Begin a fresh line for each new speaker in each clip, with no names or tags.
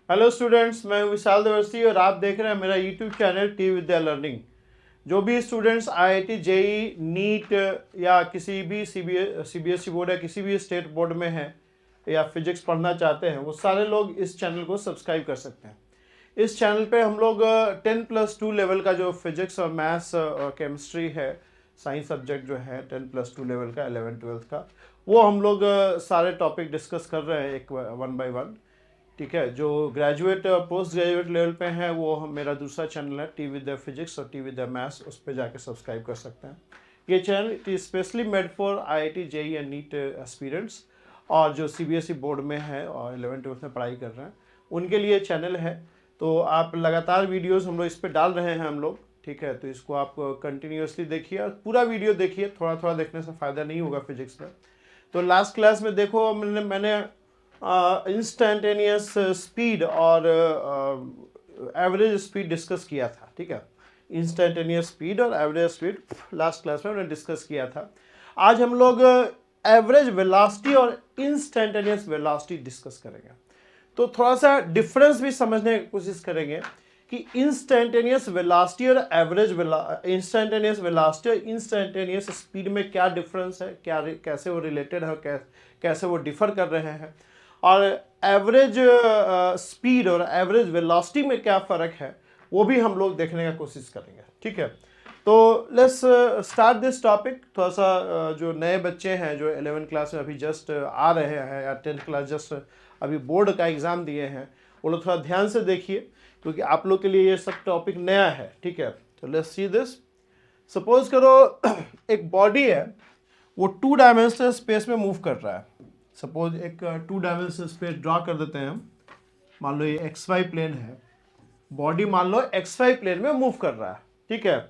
Hello students, मैं हूं विशाल देवर्सी और आप देख रहे हैं मेरा यूट्यूब चैनल टी विद्या लर्निंग। जो भी स्टूडेंट्स आईआईटी जेई नीट या किसी भी सीबीएसई बोर्ड या किसी भी स्टेट बोर्ड में हैं या फिजिक्स पढ़ना चाहते हैं वो सारे लोग इस चैनल को सब्सक्राइब कर सकते हैं। इस चैनल पे हम लोग 10+2 लेवल का जो फिजिक्स और मैथ्स और केमिस्ट्री है, साइंस सब्जेक्ट जो है 10+2 लेवल का 11-12 का, वो हम लोग सारे टॉपिक डिस्कस कर रहे हैं एक 1 by 1। ठीक है, जो ग्रेजुएट और पोस्ट ग्रेजुएट लेवल पे हैं वो मेरा दूसरा चैनल है टी विद द फिजिक्स और टी विद द मैथ्स, उस पर जाके सब्सक्राइब कर सकते हैं। ये channel it is specially made for IIT JEE and NEET aspirants और जो सीबीएसई बोर्ड में है और 11-12 में पढ़ाई कर रहे हैं उनके लिए चैनल है। तो आप लगातार वीडियोस हम लोग इस पर डाल रहे हैं हम लोग, ठीक है, तो इसको आप कंटिन्यूसली देखिए और पूरा वीडियो देखिए, थोड़ा थोड़ा देखने से फ़ायदा नहीं होगा फिजिक्स में। तो लास्ट क्लास में देखो मैंने इंस्टेंटेनियस स्पीड और एवरेज स्पीड डिस्कस किया था। ठीक है, इंस्टेंटेनियस स्पीड और एवरेज स्पीड लास्ट क्लास में हमने डिस्कस किया था। आज हम लोग एवरेज वेलोसिटी और इंस्टेंटेनियस वेलोसिटी डिस्कस करेंगे। तो थोड़ा सा डिफरेंस भी समझने की कोशिश करेंगे कि इंस्टेंटेनियस वेलोसिटी और इंस्टेंटेनियस वेलोसिटी और इंस्टेंटेनियस स्पीड में क्या डिफरेंस है, क्या कैसे वो रिलेटेड है, कैसे वो डिफर कर रहे हैं, और एवरेज स्पीड और एवरेज वेलोसिटी में क्या फ़र्क है वो भी हम लोग देखने का कोशिश करेंगे। ठीक है, तो लेट्स स्टार्ट दिस टॉपिक। थोड़ा सा जो नए बच्चे हैं जो 11 क्लास में अभी जस्ट आ रहे हैं या 10th क्लास जस्ट अभी बोर्ड का एग्ज़ाम दिए हैं, वो लोग थोड़ा ध्यान से देखिए क्योंकि आप लोग के लिए ये सब टॉपिक नया है। ठीक है, तो लेट्स सी दिस। सपोज करो एक बॉडी है, वो 2 डायमेंशनल स्पेस में मूव कर रहा है। सपोज एक 2 डायमेंशनल स्पेस ड्रॉ कर देते हैं हम। मान लो ये XY प्लेन है, बॉडी मान लो XY प्लेन में मूव कर रहा है। ठीक है,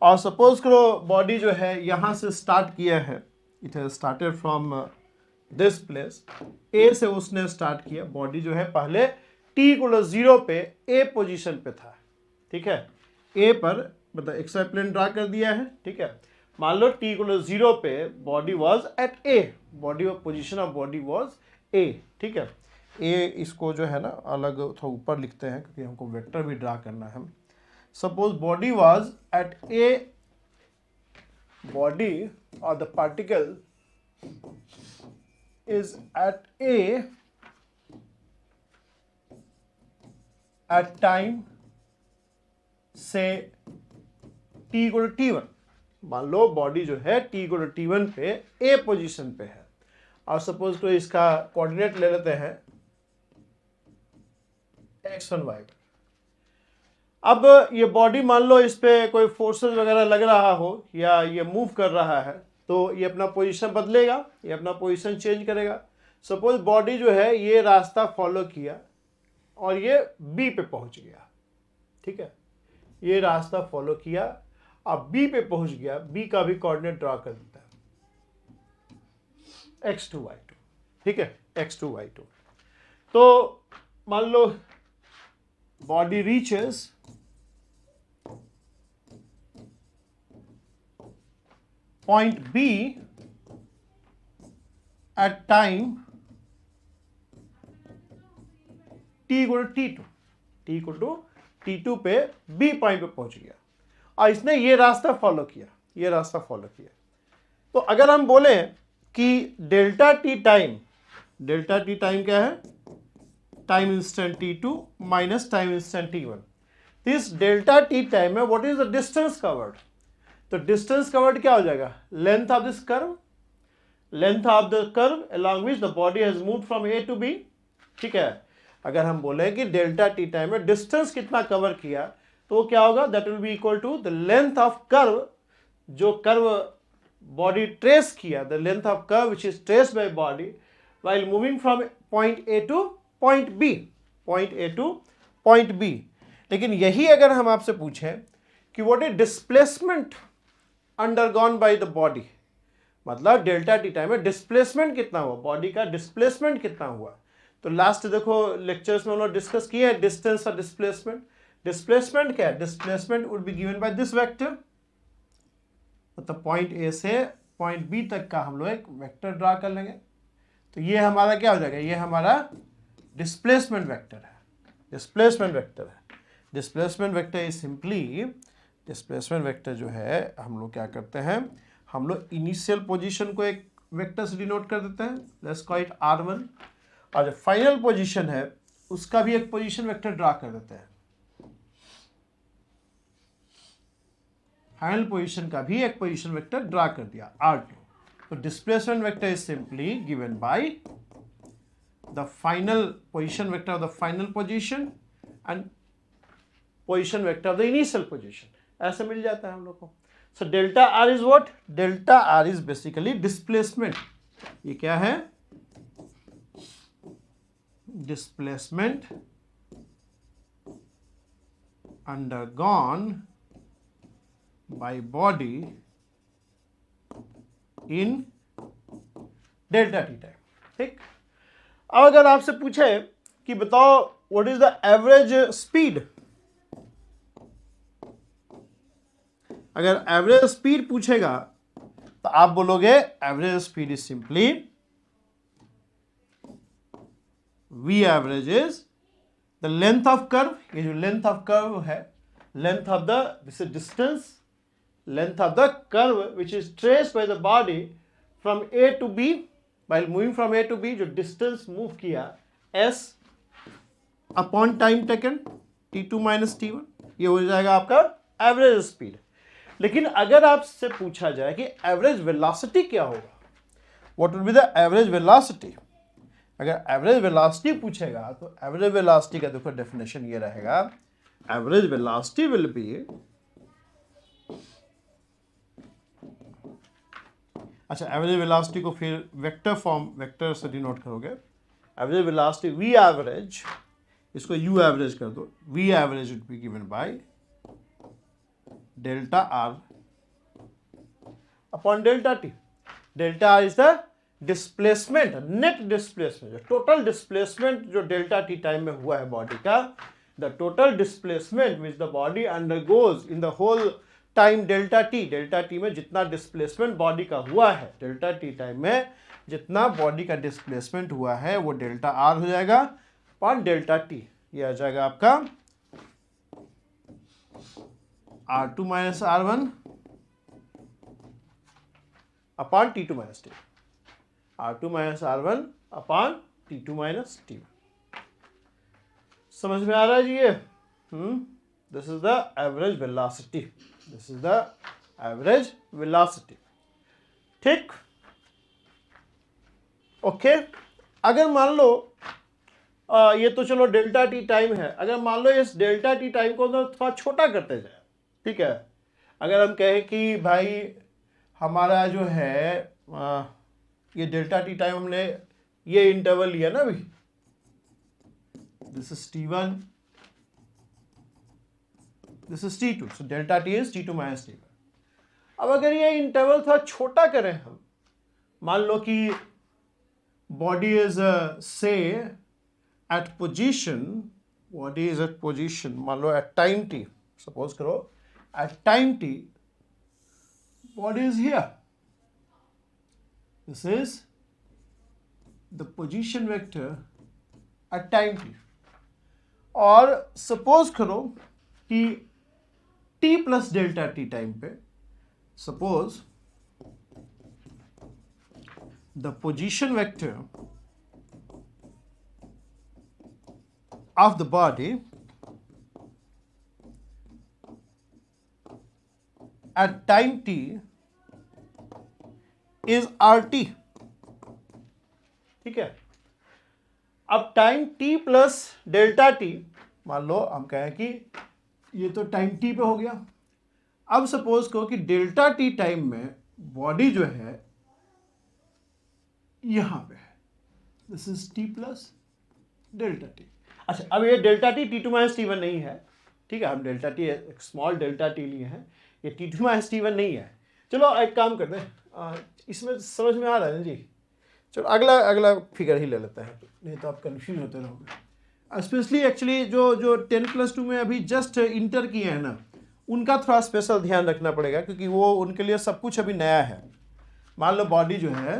और सपोज करो बॉडी जो है यहाँ से स्टार्ट किया है, it has started from this place, A से उसने स्टार्ट किया। बॉडी जो है पहले t=0 पे ए पोजीशन पे था। ठीक है, ए पर मतलब XY प्लेन ड्रा कर दिया है। ठीक है, मान लो t=0 पे body was at A, body position of body was a. ठीक है, ए इसको जो है ना अलग थोड़ा ऊपर लिखते हैं क्योंकि हमको वेक्टर भी ड्रा करना है। Suppose body was at A, body और the particle is at A at time से t=t1। मान लो बॉडी जो है t=t1 पे A पोजीशन पे है और सपोज तो इसका कोऑर्डिनेट ले लेते हैं x1 y। अब ये बॉडी मान लो इस पे कोई फोर्सेस वगैरह लग रहा हो या ये मूव कर रहा है तो ये अपना पोजीशन बदलेगा, ये अपना पोजीशन चेंज करेगा। सपोज बॉडी जो है ये रास्ता फॉलो किया और ये बी पे पहुंच गया। ठीक है, ये रास्ता फॉलो किया, अब बी पे पहुंच गया, बी का भी कोऑर्डिनेट ड्रॉ कर देता है x2 y2। ठीक है, x2 y2। तो मान लो body reaches point B at time t=t2, t=t2 पे B पॉइंट पे पहुंच गया और इसने ये रास्ता फॉलो किया, ये रास्ता फॉलो किया। तो अगर हम बोले कि डेल्टा टी टाइम क्या है? Time instant t2 minus time instant t1। This delta T time है what is the distance covered. तो डिस्टेंस कवर्ड क्या हो जाएगा? Length of this curve, length of the curve along which the body has moved from A to B। ठीक है, अगर हम बोले कि डेल्टा टी टाइम में डिस्टेंस कितना कवर किया तो क्या होगा? That will be equal to the length of curve, जो कर्व बॉडी ट्रेस किया, the length of curve which is traced by body while moving from point A to point B, point A to point B। लेकिन यही अगर हम आपसे पूछें कि what is displacement undergone bye the body, मतलब delta T time में displacement कितना हुआ, बॉडी का डिस्प्लेसमेंट कितना हुआ। तो लास्ट देखो लेक्चर्स में हम लोग डिस्कस किए हैं डिस्टेंस और डिस्प्लेसमेंट। डिस्प्लेसमेंट क्या है? Displacement would be given by this vector, मतलब पॉइंट ए से पॉइंट बी तक का हम लोग एक वेक्टर ड्रा कर लेंगे। तो ये हमारा क्या हो जाएगा? ये हमारा डिस्प्लेसमेंट वेक्टर है। डिस्प्लेसमेंट वेक्टर है। Displacement vector is simply, displacement vector जो है हम लोग क्या करते हैं, हम लोग इनिशियल पोजीशन को एक वेक्टर से डिनोट कर देते हैं, लेट्स कॉल इट r1, और जो फाइनल पोजीशन है उसका भी एक पोजीशन वेक्टर ड्रा कर देते हैं। फाइनल पोजीशन का भी एक पोजीशन वेक्टर ड्रा कर दिया r2। तो displacement vector is simply given by the final position vector of the final position and position vector of the initial position, ऐसे मिल जाता है हम लोग को। So delta R is what, delta R is basically displacement. ये क्या है, displacement undergone by body in delta T time. ठीक, अब अगर आपसे पूछे कि बताओ what is the average speed, अगर एवरेज स्पीड पूछेगा तो आप बोलोगे average speed is simply V average is the length of curve. ये जो लेंथ ऑफ कर्व है, length of the this is distance, length of the curve which is traced by the body from A to B, while moving from A to B, जो distance move किया s upon time taken t2 minus t1, ये हो जाएगा आपका average speed. लेकिन अगर आपसे पूछा जाए कि एवरेज वेलोसिटी क्या होगा, what will be the average velocity, अगर एवरेज वेलोसिटी पूछेगा तो एवरेज वेलोसिटी का देखो डेफिनेशन ये रहेगा, एवरेज वेलोसिटी विल बी, अच्छा एवरेज वेलोसिटी को फिर वेक्टर फॉर्म, वेक्टर से डिनोट करोगे, एवरेज वेलोसिटी वी एवरेज, इसको यू एवरेज कर दो, V average would be given by delta R upon delta T. Delta R is the displacement, net displacement, total displacement जो delta T time में हुआ है body का, the total displacement which the body undergoes in the whole time delta T में जितना displacement body का हुआ है, डेल्टा टी टाइम में जितना बॉडी का डिस्प्लेसमेंट हुआ है वो डेल्टा आर हो जाएगा अपॉन डेल्टा टी। ये आ जाएगा आपका r2 minus r1 upon t2 minus t, r2 minus r1 upon t2 minus t। समझ में आ रहा है जी ये? This is the average velocity, this is the average velocity. ठीक, ओके। अगर मान लो ये तो चलो डेल्टा टी टाइम है, अगर मान लो इस डेल्टा टी टाइम को तो थोड़ा छोटा करते जाए, ठीक है, अगर हम कहें कि भाई हमारा जो है ये डेल्टा टी टाइम, हमने ये इंटरवल लिया ना अभी, this is t1, this is t2, so delta t is t2 minus t1। अब अगर ये इंटरवल थोड़ा छोटा करें हम, मान लो कि बॉडी इज से at position, body is at position, मान लो एट टाइम t, सपोज करो at time t body is here, this is the position vector at time t। और सपोज करो कि t plus delta T time पे, suppose the position vector of the body at time t is RT, ठीक है। अब time t plus delta T, मान लो हम कहें कि ये तो टाइम t पे हो गया, अब सपोज करो कि डेल्टा टी टाइम में बॉडी जो है यहां पे है, this is t plus delta T. अच्छा, अब ये delta T t2 minus t1 नहीं है, ठीक है, हम डेल्टा टी एक स्मॉल डेल्टा टी लिए हैं, ये t2 माइनस t1 नहीं है। चलो एक काम करते हैं, इसमें समझ में आ रहा है ना जी, चलो अगला फिगर ही ले लेते हैं, नहीं तो आप कंफ्यूज होते रहोगे। स्पेशली एक्चुअली जो 10+2 में अभी जस्ट इंटर किए हैं ना, उनका थोड़ा स्पेशल ध्यान रखना पड़ेगा, क्योंकि वो उनके लिए सब कुछ अभी नया है। मान लो बॉडी जो है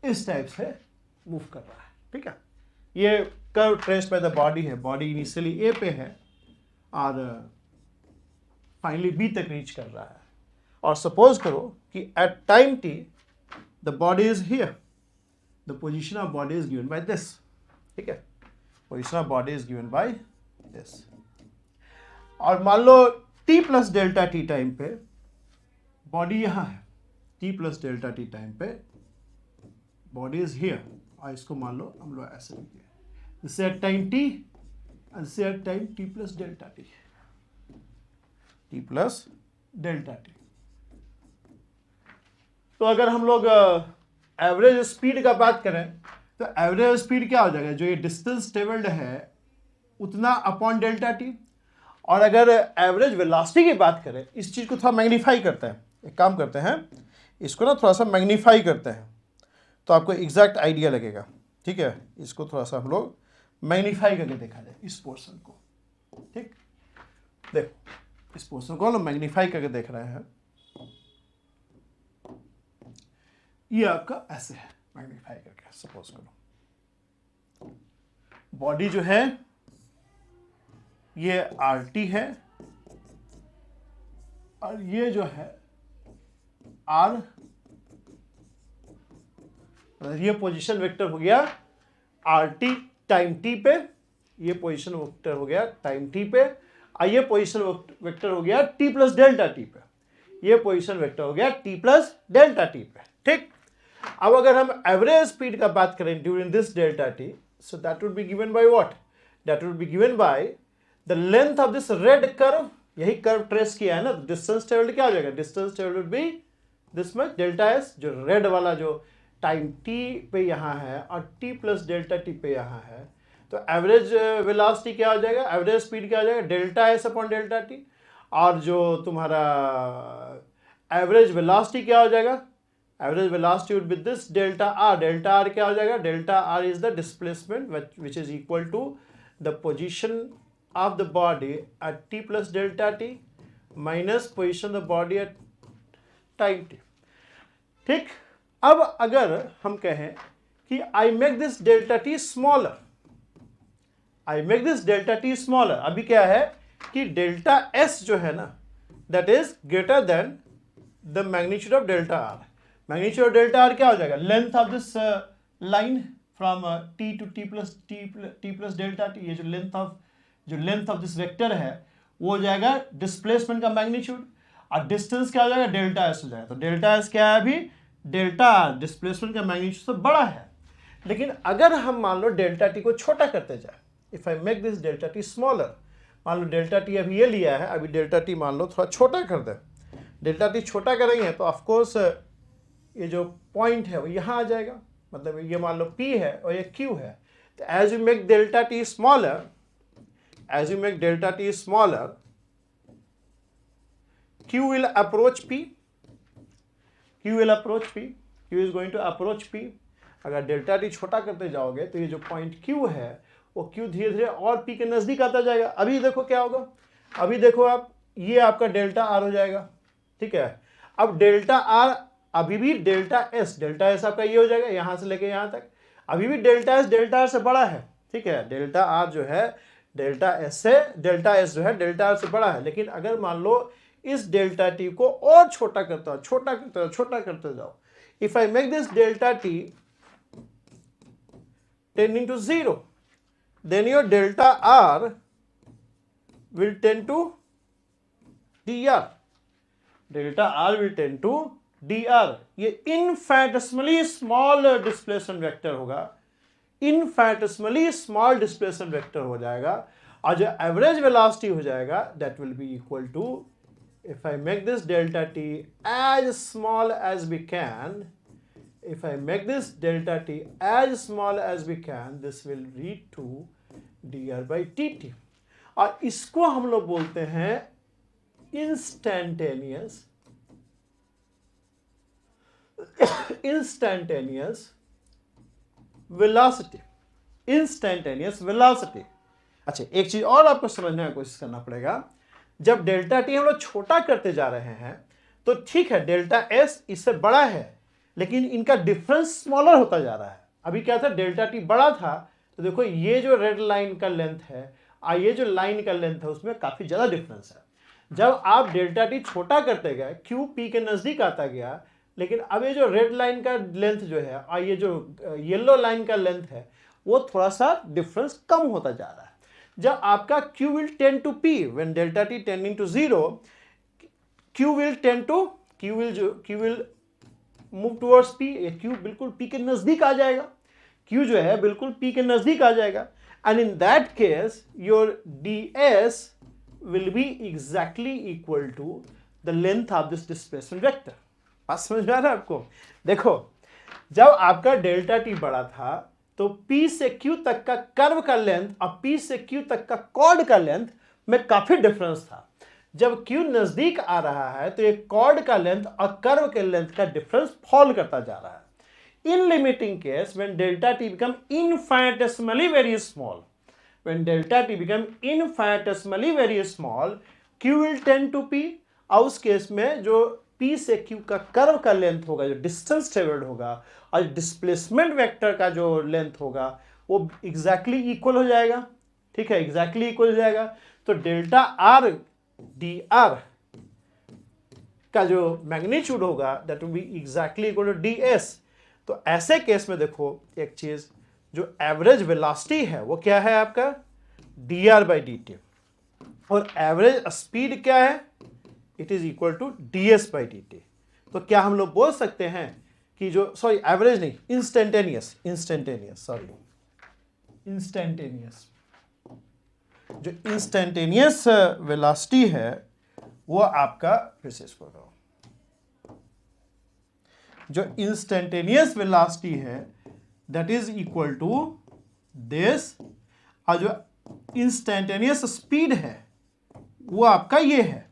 इस टाइप से मूव कर रहा है, ठीक है, ये curve trace bye the body है, बॉडी इनिशियली ए पे है और फाइनली बी तक रीच कर रहा है। और सपोज करो कि at time T the body is here, the position of body is given by this, ठीक है, position of body is given by this. और मान लो T plus delta T time पे बॉडी यहां है, T plus delta T time पे body is here, और इसको मान लो हम लोग ऐसे लिखे, this at time T and this at time T plus delta T, T plus delta T. तो अगर हम लोग एवरेज स्पीड का बात करें तो एवरेज स्पीड क्या हो जाएगा, जो ये डिस्टेंस ट्रेवल्ड है उतना अपॉन डेल्टा टी। और अगर एवरेज वेलोसिटी की बात करें, इस चीज को थोड़ा मैग्नीफाई करते हैं, एक काम करते हैं इसको ना थोड़ा सा मैग्नीफाई करते हैं तो आपको एग्जैक्ट आइडिया लगेगा, ठीक है। इसको थोड़ा सा हम लोग मैग्नीफाई करके देखा जाए इस पोर्शन को, ठीक, देखो इस पोर्शन को हम मैग्नीफाई करके देख रहे हैं, ये आपका ऐसे है मैग्नीफाई करके। सपोज करो बॉडी जो है ये आर टी है और ये जो है आर, ये पोजीशन वेक्टर हो गया आर टी टाइम टी पे, ये पोजीशन वेक्टर हो गया टाइम टी पे, और ये पोजीशन वेक्टर हो गया टी प्लस डेल्टा टी पे, ये पोजीशन वेक्टर हो गया टी प्लस डेल्टा टी पे, ठीक। अब अगर हम एवरेज स्पीड का बात करें during this delta T, so that would be given by what, that would be given by the length of this red curve, यही कर्व ट्रेस किया है ना, डिस्टेंस ट्रेवल्ड क्या हो जाएगा, distance travelled would be this much delta S, जो red वाला जो टाइम टी पे यहाँ है और टी प्लस डेल्टा टी पे यहाँ है, तो एवरेज वेलोसिटी क्या हो जाएगा, एवरेज स्पीड क्या हो जाएगा, delta S upon delta T. और जो तुम्हारा एवरेज वेलोसिटी क्या हो जाएगा, average velocity would be this delta R, delta R क्या हो जाएगा, delta R is the displacement which is equal to the position of the body at T plus delta T minus position of the body at time T, ठीक। अब अगर हम कहें कि I make this delta T smaller, I make this delta T smaller, अभी क्या है कि डेल्टा एस जो है ना that is greater than the magnitude of delta R. Magnitude of delta R क्या हो जाएगा, length of this line from T to T plus delta T, ये जो लेंथ ऑफ दिस वेक्टर है वो हो जाएगा डिस्प्लेसमेंट का मैग्नीट्यूड, और डिस्टेंस क्या हो जाएगा, डेल्टा एस हो जाएगा। तो डेल्टा एस क्या है, अभी डेल्टा आर डिस्प्लेसमेंट का मैग्नीट्यूड से बड़ा है। लेकिन अगर हम मान लो डेल्टा टी को छोटा करते जाए, if I make this delta T smaller, मान लो डेल्टा टी अभी ये लिया है, अभी डेल्टा टी मान लो थोड़ा छोटा कर दे, डेल्टा टी छोटा करेंगे तो ऑफकोर्स ये जो पॉइंट है वो यहाँ आ जाएगा, मतलब ये मान लो P है और ये Q है। तो as you make delta T smaller, as you make delta T smaller, Q will approach P, Q will approach P, Q is going to approach P। अगर डेल्टा टी छोटा करते जाओगे तो ये जो पॉइंट Q है वो Q धीरे धीरे और P के नज़दीक आता जाएगा। अभी देखो क्या होगा, अभी देखो आप, ये आपका डेल्टा आर हो जाएगा, ठीक है। अब डेल्टा आर अभी भी डेल्टा एस आपका ये हो जाएगा यहाँ से लेके यहाँ तक, अभी भी डेल्टा आर से बड़ा है, ठीक है। डेल्टा आर जो है डेल्टा एस जो है डेल्टा आर से बड़ा है। लेकिन अगर मान लो इस डेल्टा टी को और छोटा करते जाओ, if I make this delta t tending to 0, then your delta r will tend to dr, delta r will tend to dr। ये इनफैटिसिमली स्मॉल डिस्प्लेसमेंट वेक्टर होगा, इनफैटिसिमली स्मॉल डिस्प्लेसमेंट वेक्टर हो जाएगा, और जो एवरेज वेलोसिटी हो जाएगा that will be equal to, if I make this delta t as small as we can, if I make this delta t as small as we can, this will lead to dr by dt। और इसको हम लोग बोलते हैं instantaneous velocity, instantaneous velocity. अच्छा, एक चीज और आपको समझने की कोशिश करना पड़ेगा, जब डेल्टा टी हम लोग छोटा करते जा रहे हैं तो ठीक है डेल्टा एस इससे बड़ा है, लेकिन इनका डिफरेंस स्मॉलर होता जा रहा है। अभी क्या था, डेल्टा टी बड़ा था तो देखो ये जो रेड लाइन का लेंथ है और ये जो लाइन का लेंथ है उसमें काफ़ी ज़्यादा डिफरेंस है। जब आप डेल्टा टी छोटा करते गए क्यू पी के नज़दीक आता गया, लेकिन अब ये जो रेड लाइन का लेंथ जो है और ये जो येलो लाइन का लेंथ है वो थोड़ा सा डिफरेंस कम होता जा रहा है। जब आपका q will tend to p when delta t tending to 0, q will move towards p, q बिल्कुल p के नजदीक आ जाएगा, q जो है बिल्कुल p के नजदीक आ जाएगा, and in that case your ds will be exactly equal to the length of this displacement vector। बात समझ में आ रहा है आपको? देखो जब आपका डेल्टा टी बड़ा था तो P से Q तक का कर्व का लेंथ और P से Q तक का कॉर्ड का लेंथ में काफी डिफरेंस था। जब Q नजदीक आ रहा है तो ये कॉर्ड का लेंथ और कर्व के लेंथ का डिफरेंस फॉल करता जा रहा है। In limiting case when delta T become infinitesimally very small, when delta t become infinitesimally very small, q will tend to p। और उस केस में जो p से q का कर्व का लेंथ होगा, जो डिस्टेंस ट्रेवल्ड होगा और डिस्प्लेसमेंट वेक्टर का जो लेंथ होगा वो एग्जैक्टली इक्वल हो जाएगा। ठीक है, एग्जैक्टली इक्वल हो जाएगा। तो डेल्टा आर डी आर का जो मैग्नीट्यूड होगा that will be exactly equal to d s. तो ऐसे केस में देखो एक चीज, जो एवरेज वेलोसिटी है वो क्या है आपका d r by d t, और एवरेज स्पीड क्या है, it is equal to d s by d t. तो क्या हम लोग बोल सकते हैं कि जो एवरेज नहीं, इंस्टेंटेनियस जो इंस्टेंटेनियस वेलोसिटी है वो आपका, फिर से इसको करो, जो इंस्टेंटेनियस वेलोसिटी है that is equal to this, और जो इंस्टेंटेनियस स्पीड है वो आपका ये है।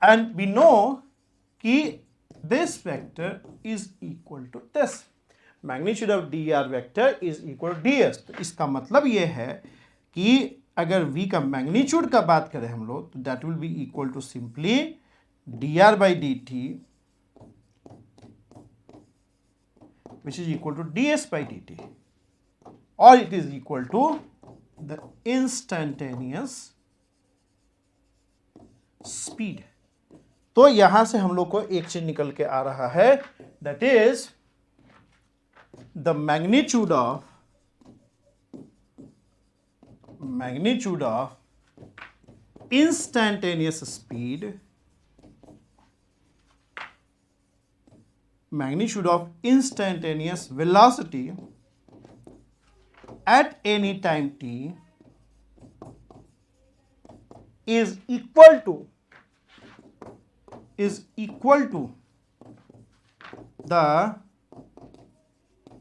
एंड वी नो कि this vector is equal to this, magnitude of d r vector is equal to d s. तो इसका मतलब ये है कि अगर v का मैग्नीट्यूड का बात करें हम लोग तो that will be equal to simply d r by d t which is equal to ds by dt, or it is equal to the instantaneous speed। तो यहां से हम लोग को एक चीज निकल के आ रहा है, that is the magnitude of instantaneous speed, magnitude of instantaneous velocity at any time t is equal to the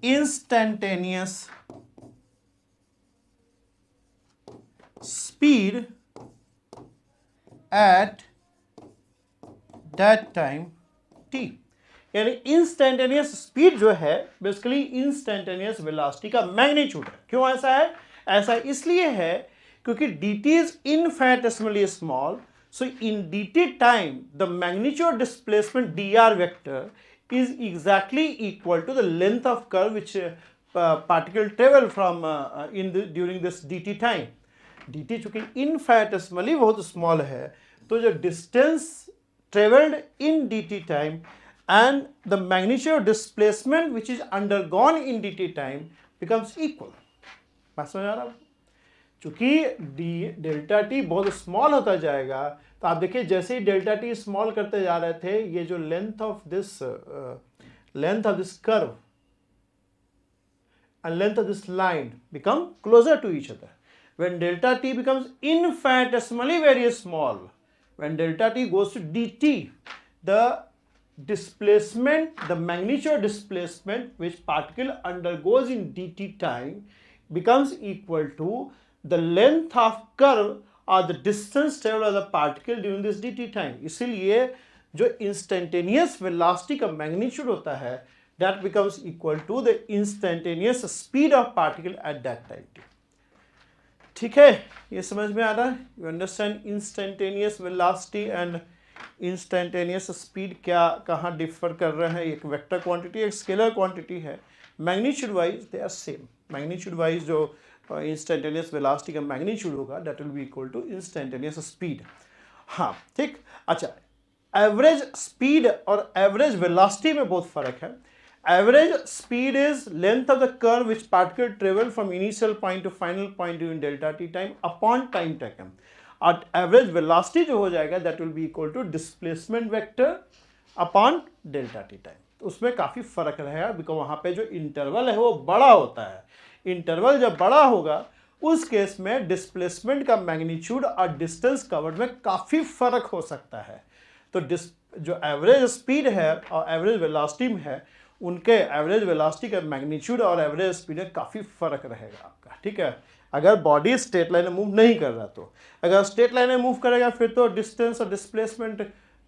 instantaneous speed at that time t। यानी इंस्टेंटेनियस स्पीड जो है बेसिकली इंस्टेंटेनियस वेलोसिटी का मैग्नीट्यूड है। क्यों ऐसा है? ऐसा इसलिए है क्योंकि dt is infinitesimally small, so in dt time the magnitude displacement dr vector is exactly equal to the length of curve which particle travel from during this dt time. dt चूंकि infinitesimally बहुत small है तो जो distance travelled in dt time and the magnitude of displacement which is undergone in dt time becomes equal। बात समझ आ रहा है? चूंकि डेल्टा टी बहुत स्मॉल होता जाएगा तो आप देखिए जैसे ही डेल्टा टी स्मॉल करते जा रहे थे ये जो length of this curve and length of this line become closer to each other। when delta t becomes infinitesimally very small, when delta t goes to dt, the displacement, the magnitude of displacement which particle undergoes in dt time becomes equal to the length of curve or the distance traveled by the particle during this dt time। इसीलिए जो instantaneous velocity का magnitude होता है that becomes equal to the instantaneous speed of particle at that time t। ठीक है, ये समझ में आ रहा है? You understand instantaneous velocity and instantaneous speed क्या कहाँ डिफर कर रहे हैं? एक वेक्टर क्वांटिटी एक स्केलर क्वांटिटी है, magnitude wise they are same. Magnitude wise जो इंस्टेंटेनियस वेलोसिटी का मैग्नीट्यूड होगा that will be equal to instantaneous speed. हाँ ठीक। अच्छा, एवरेज स्पीड और एवरेज वेलोसिटी में बहुत फर्क है। Average speed is length of the curve which particle travel from initial point to final point during delta T time upon time taken. और average velocity जो हो जाएगा that will be equal to displacement vector upon delta T time. तो उसमें काफ़ी फर्क रहेगा because वहाँ पे जो इंटरवल है वो बड़ा होता है। इंटरवल जब बड़ा होगा उस केस में डिस्प्लेसमेंट का मैग्नीट्यूड और डिस्टेंस कवर्ड में काफ़ी फर्क हो सकता है। तो जो एवरेज स्पीड है और एवरेज वेलोसिटी में है उनके एवरेज वेलोसिटी का मैग्नीट्यूड और एवरेज स्पीड में काफ़ी फर्क रहेगा आपका, ठीक है। अगर बॉडी स्ट्रेट लाइन में मूव नहीं कर रहा तो, अगर स्ट्रेट लाइन में मूव करेगा फिर तो डिस्टेंस और डिस्प्लेसमेंट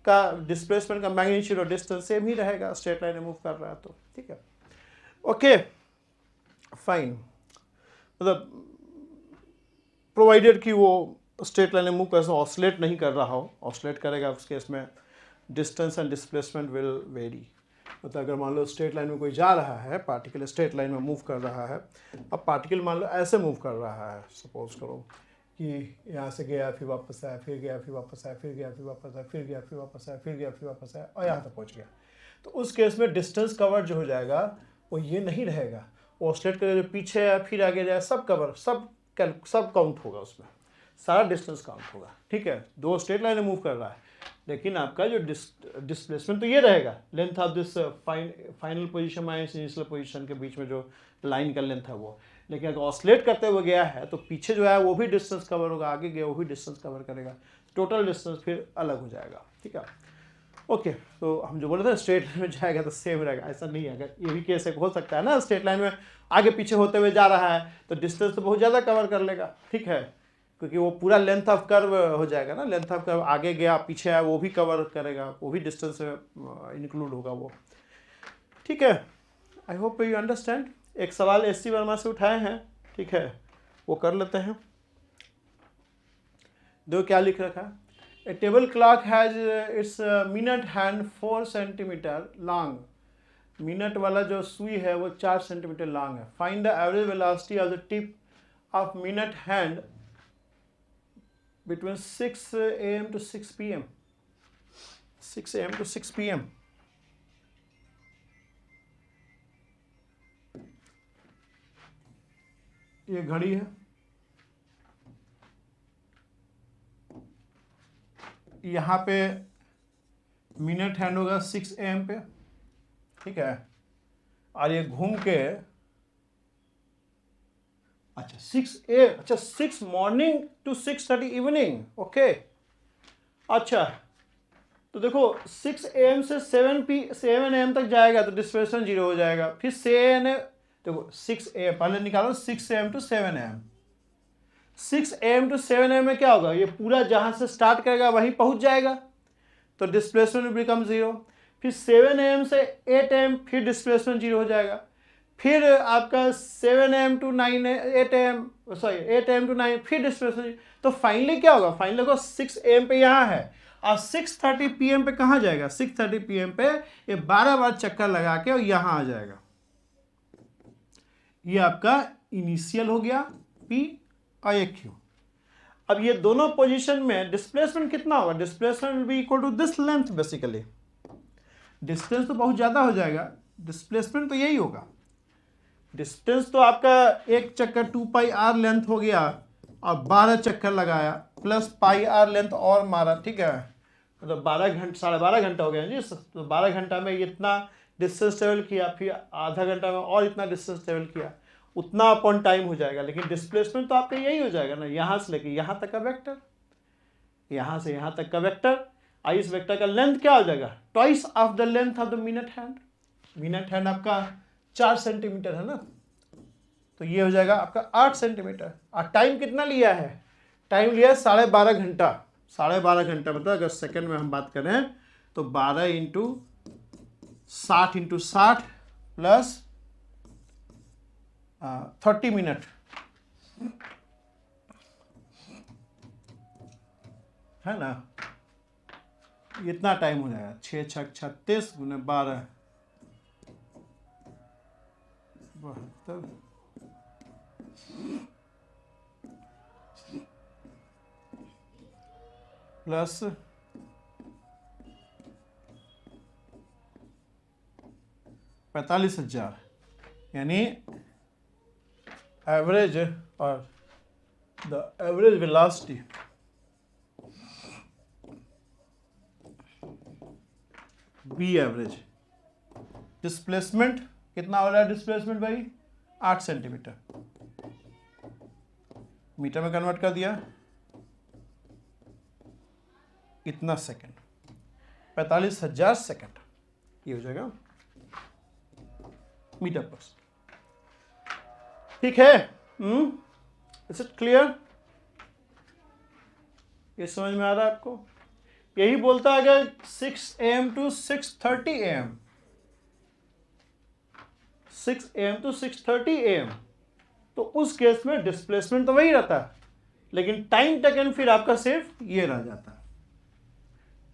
का मैग्नीट्यूड और डिस्टेंस सेम ही रहेगा, स्ट्रेट लाइन में मूव कर रहा है तो, ठीक है। ओके फाइन, मतलब प्रोवाइडेड कि वो स्ट्रेट लाइन में मूव कर ऑसिलेट नहीं कर रहा हो। ऑसिलेट करेगा उस केस में distance and displacement will very. मतलब अगर मान लो स्ट्रेट लाइन में कोई जा रहा है, पार्टिकल स्ट्रेट लाइन में मूव कर रहा है, अब पार्टिकल मान लो ऐसे मूव कर रहा है, सपोज करो कि यहाँ से गया फिर वापस आया, फिर गया फिर वापस आया, फिर गया फिर वापस आया, फिर गया फिर वापस आया, फिर गया फिर वापस आया और यहाँ तक पहुँच गया। तो उस केस में डिस्टेंस कवर जो हो जाएगा वो ये नहीं रहेगा, ऑसिलेट करके जो पीछे है फिर आगे जाए सब कवर सब काउंट होगा, उसमें सारा डिस्टेंस काउंट होगा, ठीक है। दो स्ट्रेट लाइन में मूव कर रहा है लेकिन आपका जो डिस्प्लेसमेंट तो ये रहेगा, length of this final position minus initial position के बीच में जो लाइन का लेंथ है वो। लेकिन अगर ऑसिलेट करते हुए गया है तो पीछे जो है वो भी डिस्टेंस कवर होगा, आगे गया वो भी डिस्टेंस कवर करेगा, टोटल डिस्टेंस फिर अलग हो जाएगा, ठीक है। ओके तो हम जो बोल रहे थे स्ट्रेट लाइन में जाएगा तो सेम रहेगा, ऐसा नहीं है। अगर ये भी केस हो सकता है ना, स्ट्रेट लाइन में आगे पीछे होते हुए जा रहा है तो डिस्टेंस तो बहुत ज़्यादा कवर कर लेगा, ठीक है, क्योंकि वो पूरा लेंथ ऑफ कर्व हो जाएगा ना, लेंथ ऑफ कर्व आगे गया पीछे आया वो भी कवर करेगा, वो भी डिस्टेंस इंक्लूड होगा वो, ठीक है। I hope you understand. एक सवाल एस.सी. वर्मा से उठाए हैं, ठीक है, वो कर लेते हैं। दो क्या लिख रखा है, a table clock has its minute hand 4 centimetre long, minute वाला जो सुई है वो 4 सेंटीमीटर लॉन्ग है। Find the average velocity of the tip of minute hand between 6 a.m. to 6 p.m. 6 a.m. to 6 p.m. ये घड़ी है, यहाँ पे मिनट हैंड होगा 6 a.m. पे, ठीक है, और ये घूम के अच्छा 6 मॉर्निंग टू 6:30 इवनिंग, ओके। अच्छा तो देखो 6 AM से 7 AM तक जाएगा तो डिस्प्लेसमेंट 0 हो जाएगा। फिर देखो 6 AM पहले निकालो, 6 AM to 7 AM, 6 AM to 7 AM में क्या होगा, ये पूरा जहां से स्टार्ट करेगा वहीं पहुंच जाएगा तो डिस्प्लेसमेंट बिकम 0। फिर 7 AM से 8 AM फिर डिस्प्लेसमेंट 0 हो जाएगा। फिर आपका 7 AM to 8 AM to 9 फिर डिस्प्लेसमेंट। तो फाइनली क्या होगा, फाइनली देखो 6 AM पे यहाँ है और 6:30 PM पे कहाँ जाएगा, 6:30 PM पे ये 12 बार चक्कर लगा के और यहाँ आ जाएगा। ये आपका इनिशियल हो गया P और ये Q। अब ये दोनों पोजीशन में डिस्प्लेसमेंट कितना होगा, displacement will be equal to this length basically. Distance तो बहुत ज़्यादा हो जाएगा, डिस्प्लेसमेंट तो यही होगा। डिस्टेंस तो आपका एक चक्कर 2πr लेंथ हो गया और 12 चक्कर लगाया प्लस πr लेंथ और मारा, ठीक है, मतलब 12.5 घंटा हो गया जी। तो 12 घंटा में इतना डिस्टेंस ट्रेवल किया, फिर आधा घंटा में और इतना डिस्टेंस ट्रेवल किया, उतना अपॉन टाइम हो जाएगा। लेकिन डिस्प्लेसमेंट तो आपका यही हो जाएगा ना, यहाँ से लेके यहाँ तक का वेक्टर, यहाँ से यहाँ तक का वेक्टर, आई इस वेक्टर का लेंथ क्या हो जाएगा, twice of the length of the minute hand. Minute hand आपका 4 सेंटीमीटर है ना, तो ये हो जाएगा आपका 8 सेंटीमीटर। और टाइम कितना लिया है, टाइम लिया है 12.5 घंटा। 12.5 घंटा मतलब अगर सेकंड में हम बात करें तो 12 × 60 प्लस 30 मिनट है ना, इतना टाइम हो जाएगा। 6 × 6 = 36 × 12 72 प्लस पैंतालीस हजार, यानी एवरेज और the average velocity be average. डिस्प्लेसमेंट कितना हो रहा है? डिस्प्लेसमेंट भाई 8 सेंटीमीटर, मीटर में कन्वर्ट कर दिया, कितना सेकंड? 45,000 सेकंड, ये हो जाएगा मीटर पर। ठीक है, इज इट क्लियर? ये समझ में आ रहा है आपको? यही बोलता है अगर 6 AM to 6:30 AM, 6 AM to 6:30 AM, तो उस केस में डिस्प्लेसमेंट तो वही रहता है, लेकिन टाइम टेकन फिर आपका सिर्फ ये रह जाता है।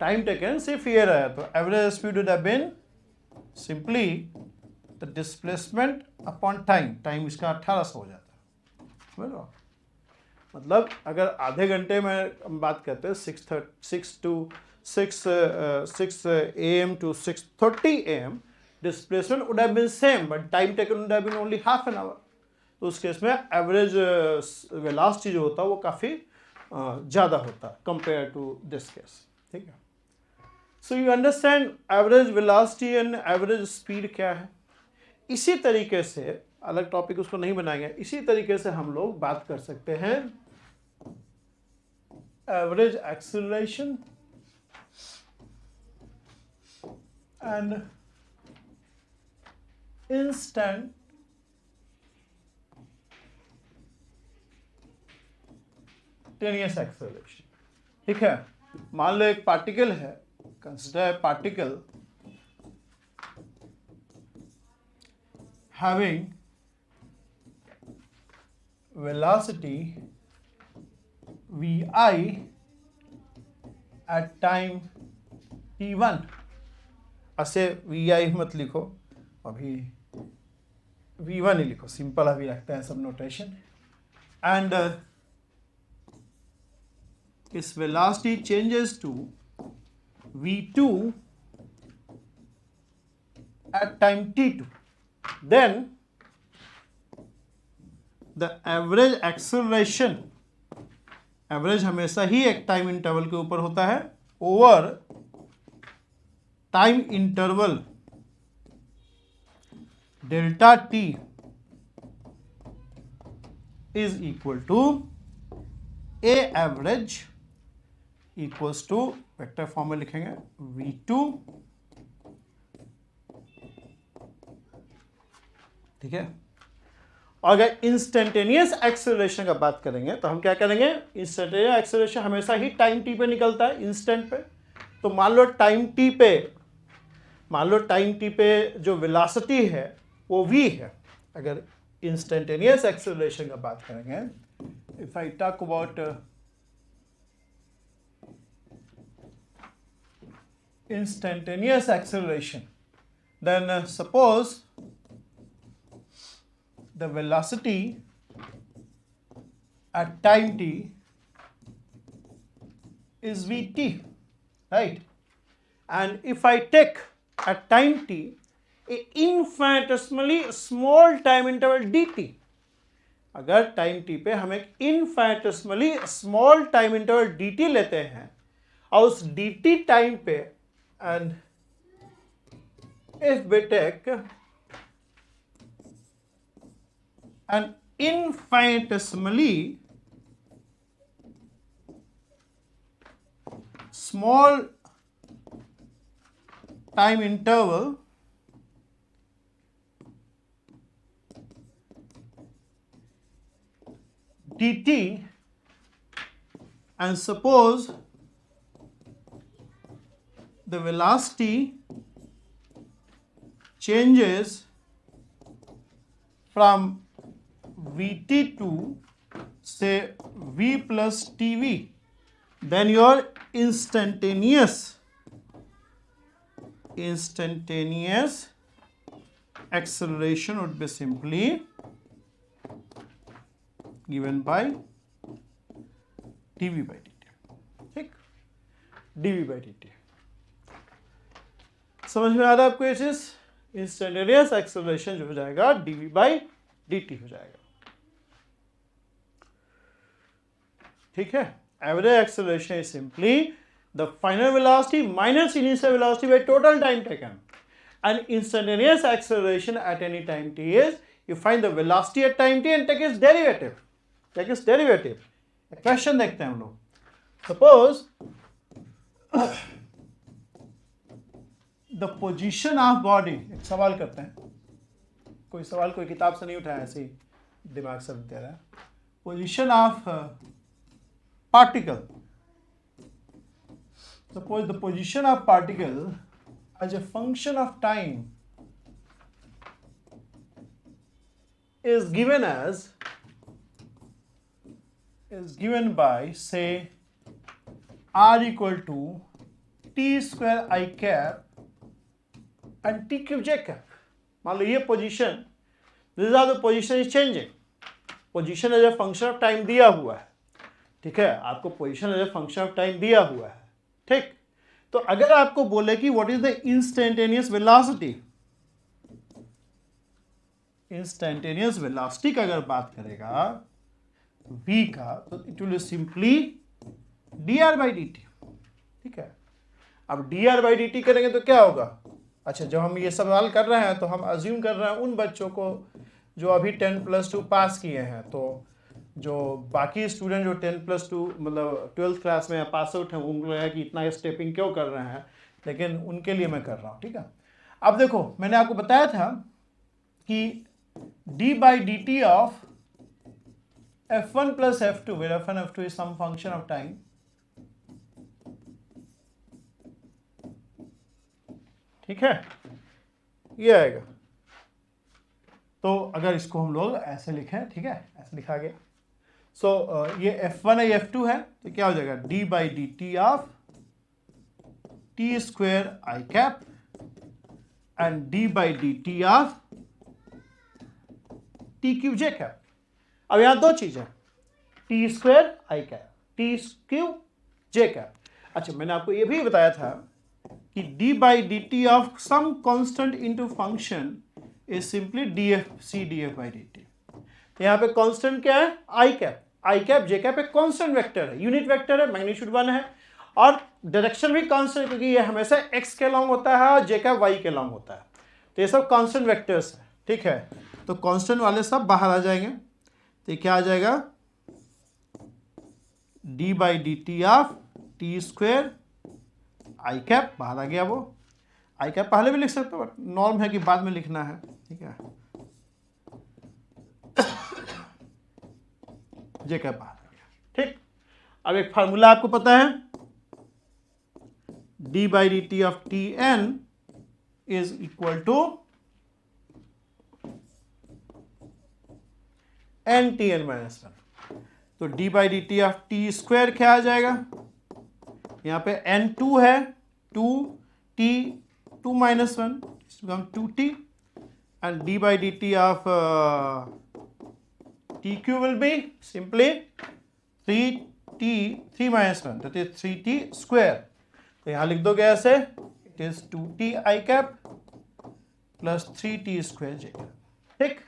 टाइम टेकन सिर्फ ये रहा, तो average speed would have been simply the displacement upon time. Time इसका 1800 हो जाता है, समझ लो? मतलब अगर आधे घंटे में हम बात करते हैं 6 AM to 6:30 AM, displacement would have been same, but time taken would have been only half an hour. तो उस केस में एवरेज वेलोसिटी जो होता है वो काफ़ी ज़्यादा होता है कंपेयर टू दिस केस। ठीक है, so you understand average velocity and average speed क्या है। इसी तरीके से, अलग टॉपिक उसको नहीं बनाएंगे, इसी तरीके से हम लोग बात कर सकते हैं average acceleration and instantaneous acceleration. ठीक है, मान लो एक पार्टिकल है, consider particle having velocity vi at time t1। ऐसे vi मत लिखो, अभी v1 ही लिखो, सिंपल अभी रखते हैं सब notation. And its velocity changes to v2 at time t2, then the average acceleration, average हमेशा ही एक टाइम इंटरवल के ऊपर होता है, over time interval delta t is equal to a average equals to, vector form में लिखेंगे v2, ठीक है। और अगर इंस्टेंटेनियस एक्सेलरेशन का बात करेंगे तो हम क्या करेंगे? इंस्टेंटेनियस एक्सेलरेशन हमेशा ही टाइम टी पे निकलता है, इंस्टेंट पे। तो मान लो टाइम टी पे जो वेलोसिटी है वो v है। अगर इंस्टेंटेनियस एक्सेलरेशन का बात करेंगे, if I talk about instantaneous acceleration, then suppose the velocity at time t is vt, right? And if I take at time t a infinitesimally small time interval dt, अगर time T पे हम एक इनफाइनिटेसिमली small time interval dt लेते हैं और उस dt time पे, and if we take an infinitesimally small time interval dt, and suppose the velocity changes from vt to say v plus tv, then your instantaneous acceleration would be simply given by dv by dt। ठीक, dv/dt। समझ में आ रहा है आपको ये चीज? Instantaneous acceleration जो हो जाएगा dv/dt हो जाएगा। ठीक है, average acceleration is simply the final velocity minus initial velocity by total time taken, and instantaneous acceleration at any time t is you find the velocity at time t and take its derivative. Take its derivative. एक question देखते हैं हम लोग। Suppose the position of body, एक सवाल करते हैं, कोई सवाल कोई किताब से नहीं उठाया, ऐसे ही दिमाग से दे रहा है। Position of particle. Suppose the position of particle as a function of time is given by say r equal to t square I cap and t cube j cap। मान लो ये position, this are the position is changing, position as a function of time दिया हुआ है। ठीक है, आपको position as a function of time दिया हुआ है। ठीक, तो अगर आपको बोले कि what is the instantaneous velocity, instantaneous velocity का अगर बात करेगा v का, तो इट विल सिंपली dr/dt। ठीक है, अब dr/dt करेंगे तो क्या होगा? अच्छा, जब हम ये सवाल कर रहे हैं तो हम अज्यूम कर रहे हैं उन बच्चों को जो अभी 10+2 पास किए हैं, तो जो बाकी स्टूडेंट जो 10+2 मतलब 12th क्लास में पास आउट हैं, उनको लगा कि इतना स्टेपिंग क्यों कर रहे हैं, लेकिन उनके लिए मैं कर रहा हूँ। ठीक है, अब देखो मैंने आपको बताया था कि d/dt of f1 plus f2, where f1 f2 is some function of time, ठीक है, ये आएगा। तो अगर इसको हम लोग ऐसे लिखें, ठीक है, ऐसे लिखा गया, सो ये f1 है, f2 है, तो क्या हो जाएगा d/dt of t square I cap and d/dt of t cube j cap. अब यहां दो चीजें, t square I cap, t cube j cap. अच्छा, मैंने आपको ये भी बताया था कि d/dt of some constant into function is simply df/dt। यहाँ पे कांस्टेंट क्या है? I कैप, j कैप एक कांस्टेंट वेक्टर है, यूनिट वेक्टर है, मैग्नीट्यूड 1 है, और डायरेक्शन भी कांस्टेंट, क्योंकि ये हमेशा x के लॉन्ग होता है और j कैप y के लॉन्ग होता है। तो ये सब कांस्टेंट वेक्टर्स है। ठीक है, तो कांस्टेंट वाले सब बाहर आ जाएंगे, तो ये क्या आ जाएगा? d/dt of t square I cap, बाहर आ गया वो। I कैप पहले भी लिख सकते हो, नॉर्म है कि बाद में लिखना है। ठीक है, j कैप बाहर आ गया। ठीक, अब एक फार्मूला आपको पता है, d/dt of tn is equal to n(t(n)-1। तो d/dt ऑफ t स्क्वायर क्या आ जाएगा? यहाँ पे n2 है, 2t 2-1 become 2t, and d/dt of t cube will be simply 3t 3-1, that is 3t square। तो यहाँ लिख दोगे ऐसे, it is 2t I cap plus 3t square j cap. ठीक,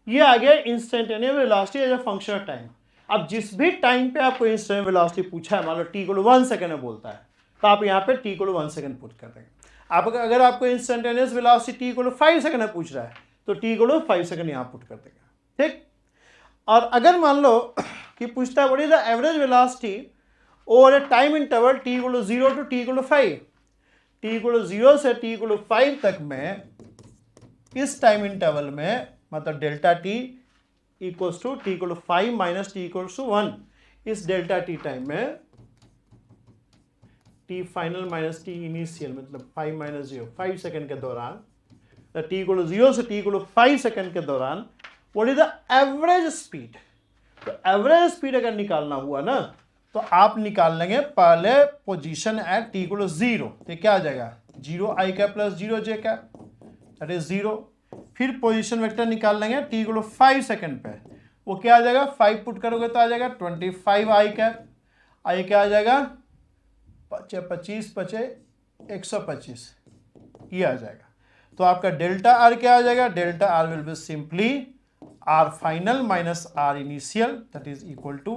ये आ गया instantaneous velocity as a function of time. अब जिस भी टाइम पे आपको इंस्टेंटेनियस वेलोसिटी पूछा है, मान लो t को 1 सेकंड में बोलता है, तो आप यहाँ पे t को 1 सेकंड पुट कर देंगे। आप अगर आपको इंस्टेंटेनियस वेलोसिटी t को 5 सेकंड में पूछ रहा है, तो t को 5 सेकंड यहाँ पुट कर देगा। ठीक, और अगर मान लो कि पूछता है what is the average velocity over A time interval t को 0 टू t को 5, t को 0 से t को 5 तक में, इस टाइम इंटरवल में, मतलब delta t equals to t को 5 माइनस t इक्वल्स टू 1, इस डेल्टा t टाइम में t final minus t initial, मतलब 5 माइनस 0, 5 सेकंड के दौरान, t को 0 से t को 5 सेकंड के दौरान what is the average speed. तो एवरेज स्पीड अगर निकालना हुआ ना, तो आप निकाल लेंगे पहले पोजीशन एट t को 0, तो क्या आ जाएगा? 0 I cap plus 0 j cap, that is 0। फिर पोजीशन वेक्टर निकाल लेंगे t को 5 सेकंड पे, वो क्या आ जाएगा? 5 पुट करोगे तो आ जाएगा 25 I कैप, I क्या आ जाएगा? 25 बचे 125, ये आ जाएगा। तो आपका डेल्टा आर क्या आ जाएगा? Delta r will be simply r final minus r initial, that is equal to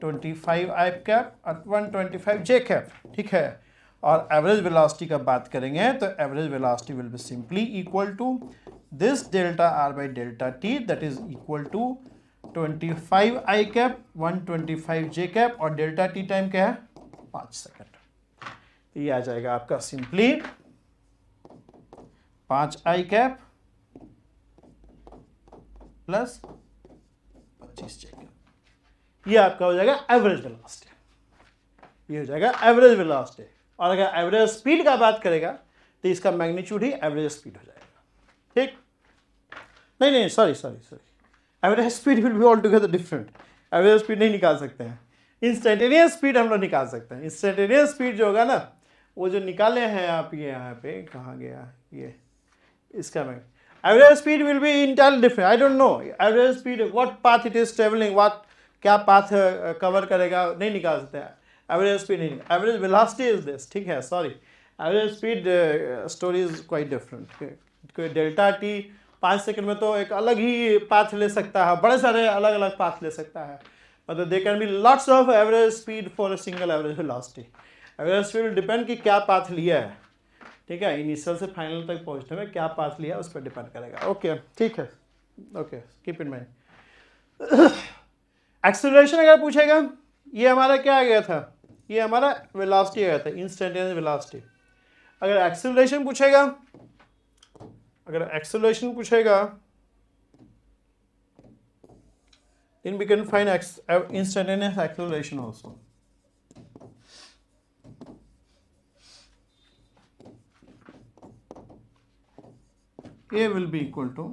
25 I cap और 125 जे कैप, ठीक है। और एवरेज वेलोसिटी का बात करेंगे तो average velocity will be simply equal to this delta r by delta t, that is equal to 25 I cap 125 j cap, और delta T time क्या है? 5 सेकेंड। ये आ जाएगा आपका simply 5 I cap plus 25 j cap, ये आपका हो जाएगा एवरेज वेलोसिटी, ये हो जाएगा एवरेज वेलोसिटी। और अगर एवरेज स्पीड का बात करेगा तो इसका मैग्नीट्यूड ही एवरेज स्पीड हो जाएगा, ठीक? नहीं, sorry, average speed will be all together different. Average speed नहीं निकाल सकते हैं, इंस्टेंटेनियस स्पीड हम लोग निकाल सकते हैं। इंस्टेंटेनियस स्पीड जो होगा ना, वो जो निकाले हैं आप, ये यहाँ पे कहाँ गया ये, इसका मैं average speed will be entirely different. I don't know average speed what path it is travelling, what क्या पाथ कवर करेगा, नहीं निकाल सकते हैं। एवरेज स्पीड नहीं, एवरेज वेलोसिटी इज दिस, ठीक है, sorry. Average speed story is quite different. Delta T 5 second में तो एक अलग ही पाथ ले सकता है, बड़े सारे अलग अलग पाथ ले सकता है, मतलब they can be lots of average speed for a single average velocity. Average speed will depend कि क्या पाथ लिया है, ठीक है, इनिशियल से फाइनल तक पहुंचने में क्या पाथ लिया उस पर डिपेंड करेगा। ओके, ठीक है, okay, keep in mind. Acceleration अगर पूछेगा, ये हमारा क्या आ गया था? ये हमारा वेलोसिटी आ गया था, इंस्टेंटेनियस वेलोसिटी। अगर एक्सेलरेशन पूछेगा, then we can find instantaneous acceleration also. A will be equal to,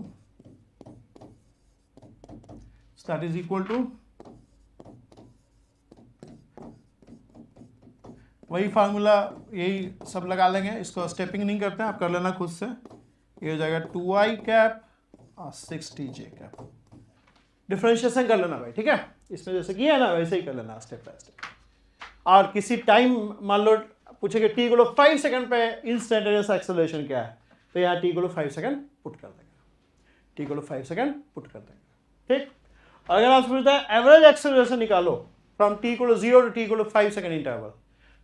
so that is equal to, वही फार्मूला यही सब लगा लेंगे, इसको स्टेपिंग नहीं करते हैं, आप कर लेना खुद से। ये हो जाएगा 2i कैप और 6tj कैप। डिफरेंशिएशन कर लेना भाई, ठीक है, इसमें जैसे किया है ना वैसे ही कर लेना स्टेप बाय स्टेप। और किसी टाइम मान लो पूछेगा t को 5 सेकंड पे इंस्टेंटेनियस एक्सेलरेशन क्या है, तो यहाँ t को 5 सेकंड पुट कर देंगे, t को 5 सेकंड पुट कर देंगे, ठीक। अगर आप पूछता है एवरेज एक्सेलरेशन निकालो फ्रॉम t को 0 टू t को 5 सेकंड इंटरवल,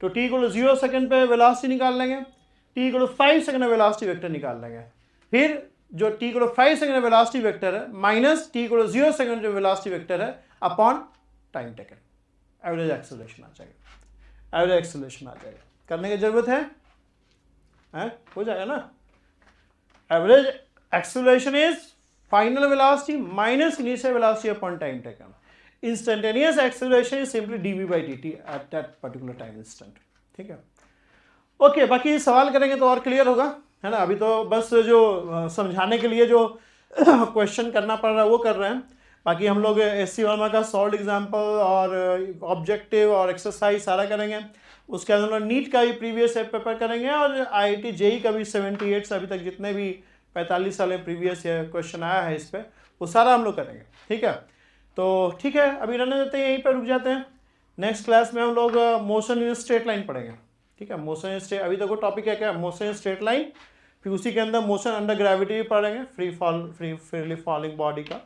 तो t को 0 सेकंड पे वेलोसिटी निकाल लेंगे, t को 5 सेकंड में वेलोसिटी वेक्टर निकाल लेंगे, फिर जो t को 5 सेकंड में वेलोसिटी वेक्टर है माइनस t को 0 सेकंड जो वेलोसिटी वेक्टर है upon time taken, average acceleration आ जाएगा। एवरेज एक्सेलरेशन आ जाएगा, करने की जरूरत है? हो जाएगा ना। Average acceleration is final velocity minus initial velocity upon time taken. Instantaneous acceleration is simply dv by dt at that particular time instant, ठीक है। ओके, बाकी सवाल करेंगे तो और क्लियर होगा, है ना। अभी तो बस जो समझाने के लिए जो क्वेश्चन करना पड़ रहा है वो कर रहे हैं। बाकी हम लोग SC वर्मा का सॉल्व एग्जाम्पल और ऑब्जेक्टिव और एक्सरसाइज सारा करेंगे। उसके अंदर नीट का भी प्रीवियस पेपर करेंगे और IIT JEE का भी 78 से अभी तक जितने भी 45 साल में प्रीवियस क्वेश्चन आया है इस पर, वो सारा हम लोग करेंगे, ठीक है। तो ठीक है, अभी रहने देते हैं, यहीं पर रुक जाते हैं। नेक्स्ट क्लास में हम लोग मोशन इन स्ट्रेट लाइन पढ़ेंगे, ठीक है। मोशन इन स्ट्रेट, अभी तक वो टॉपिक है क्या, मोशन इन स्ट्रेट लाइन, फिर उसी के अंदर मोशन अंडर ग्रेविटी भी पढ़ेंगे, फ्रीली फॉलिंग बॉडी का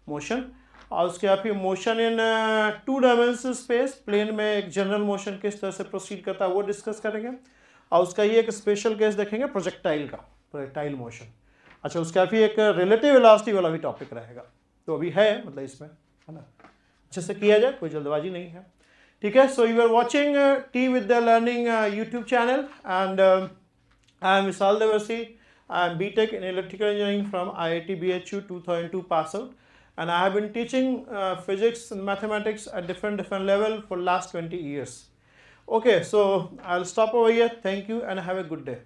मोशन, और उसके बाद फिर motion in 2 dimensional space, plane में एक जनरल मोशन किस तरह से प्रोसीड करता है वो डिस्कस करेंगे, और उसका ही एक स्पेशल केस देखेंगे प्रोजेक्टाइल का, प्रोजेक्टाइल मोशन। अच्छा, उसका फिर एक रिलेटिव वेलोसिटी वाला भी टॉपिक रहेगा, तो अभी है मतलब इसमें, है ना, अच्छे से किया जाए, कोई जल्दबाजी नहीं है, ठीक है। So you are watching T with the learning YouTube channel, and I am Vishal Devarsi. I am BTech in Electrical Engineering from IIT BHU 2002 pass out, and I have been teaching physics and mathematics at different level for last 20 years. Okay, so I'll stop over here. Thank you and have a good day.